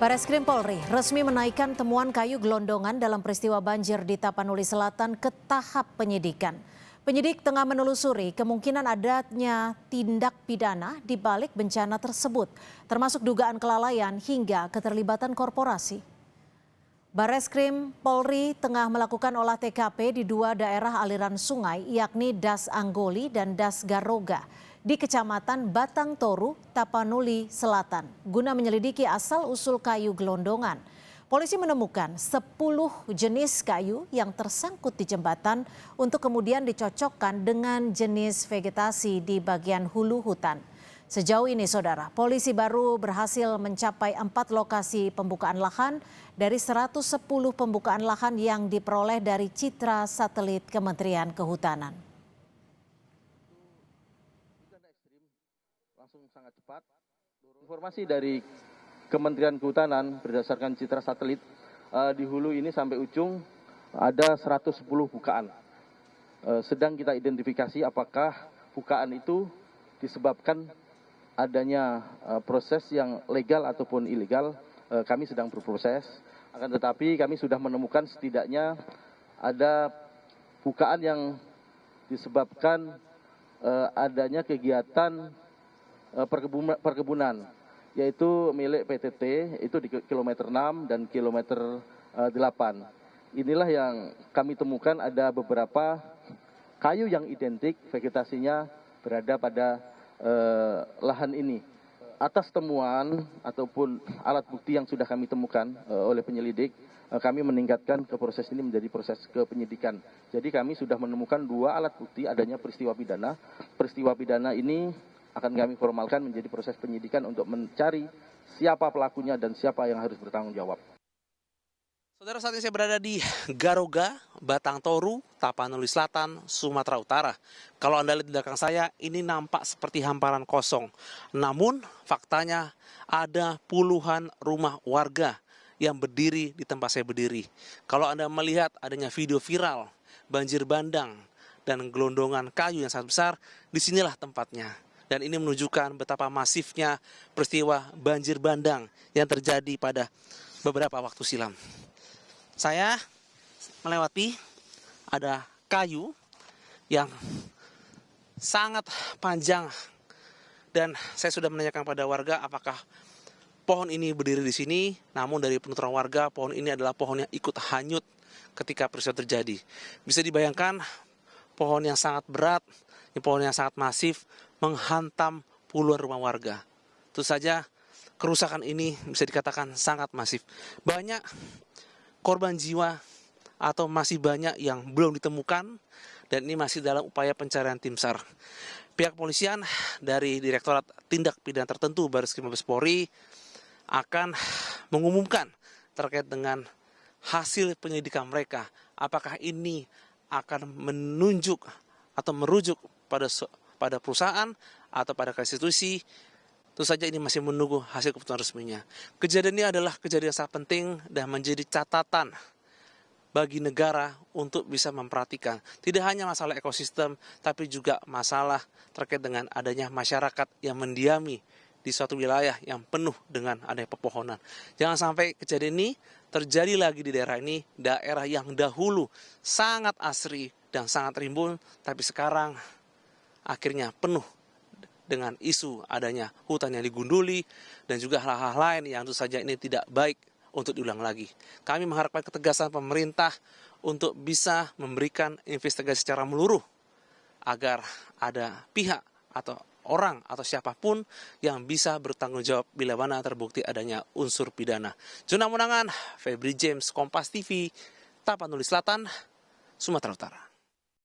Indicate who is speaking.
Speaker 1: Bareskrim Polri resmi menaikkan temuan kayu gelondongan dalam peristiwa banjir di Tapanuli Selatan ke tahap penyidikan. Penyidik tengah menelusuri kemungkinan adanya tindak pidana di balik bencana tersebut, termasuk dugaan kelalaian hingga keterlibatan korporasi. Bareskrim Polri tengah melakukan olah TKP di dua daerah aliran sungai, yakni Das Anggoli dan Das Garoga di Kecamatan Batang Toru, Tapanuli Selatan, guna menyelidiki asal-usul kayu gelondongan. Polisi menemukan 10 jenis kayu yang tersangkut di jembatan untuk kemudian dicocokkan dengan jenis vegetasi di bagian hulu hutan. Sejauh ini, saudara, polisi baru berhasil mencapai 4 lokasi pembukaan lahan dari 110 pembukaan lahan yang diperoleh dari citra satelit Kementerian Kehutanan.
Speaker 2: Langsung sangat cepat. Informasi dari Kementerian Kehutanan berdasarkan citra satelit, di hulu ini sampai ujung ada 110 bukaan. Sedang kita identifikasi apakah bukaan itu disebabkan adanya proses yang legal ataupun ilegal. Kami sedang berproses, akan tetapi kami sudah menemukan setidaknya ada bukaan yang disebabkan adanya kegiatan perkebunan, yaitu milik PTT, itu di kilometer 6 dan kilometer 8. Inilah yang kami temukan, ada beberapa kayu yang identik, vegetasinya berada pada lahan ini. Atas temuan ataupun alat bukti yang sudah kami temukan oleh penyelidik, kami meningkatkan ke proses ini menjadi proses ke penyidikan. Jadi kami sudah menemukan 2 alat bukti adanya peristiwa pidana. Peristiwa pidana ini akan kami formalkan menjadi proses penyidikan untuk mencari siapa pelakunya dan siapa yang harus bertanggung jawab.
Speaker 3: Saudara, saat ini saya berada di Garoga, Batang Toru, Tapanuli Selatan, Sumatera Utara. Kalau Anda lihat di belakang saya, ini nampak seperti hamparan kosong. Namun, faktanya ada puluhan rumah warga yang berdiri di tempat saya berdiri. Kalau Anda melihat adanya video viral, banjir bandang, dan gelondongan kayu yang sangat besar, disinilah tempatnya. Dan ini menunjukkan betapa masifnya peristiwa banjir bandang yang terjadi pada beberapa waktu silam. Saya melewati ada kayu yang sangat panjang dan saya sudah menanyakan pada warga apakah pohon ini berdiri di sini. Namun dari penuturan warga, pohon ini adalah pohon yang ikut hanyut ketika peristiwa terjadi. Bisa dibayangkan pohon yang sangat berat, pohon yang sangat masif menghantam puluhan rumah warga. Tentu saja kerusakan ini bisa dikatakan sangat masif. Banyak korban jiwa atau masih banyak yang belum ditemukan dan ini masih dalam upaya pencarian tim SAR. Pihak polisian dari Direktorat Tindak Pidana Tertentu Bareskrim Mabes Polri akan mengumumkan terkait dengan hasil penyelidikan mereka. Apakah ini akan menunjuk atau merujuk pada perusahaan atau pada institusi. Tentu saja ini masih menunggu hasil keputusan resminya. Kejadian ini adalah kejadian sangat penting dan menjadi catatan bagi negara untuk bisa memperhatikan tidak hanya masalah ekosistem, tapi juga masalah terkait dengan adanya masyarakat yang mendiami di suatu wilayah yang penuh dengan adanya pepohonan. Jangan sampai kejadian ini terjadi lagi di daerah ini, daerah yang dahulu sangat asri dan sangat rimbun, tapi sekarang akhirnya penuh dengan isu adanya hutan yang digunduli dan juga hal-hal lain yang tentu saja ini tidak baik untuk diulang lagi. Kami mengharapkan ketegasan pemerintah untuk bisa memberikan investigasi secara menyeluruh agar ada pihak atau orang atau siapapun yang bisa bertanggung jawab bila mana terbukti adanya unsur pidana. Jona Munangan, Febri James, Kompas TV, Tapanuli Selatan, Sumatera Utara.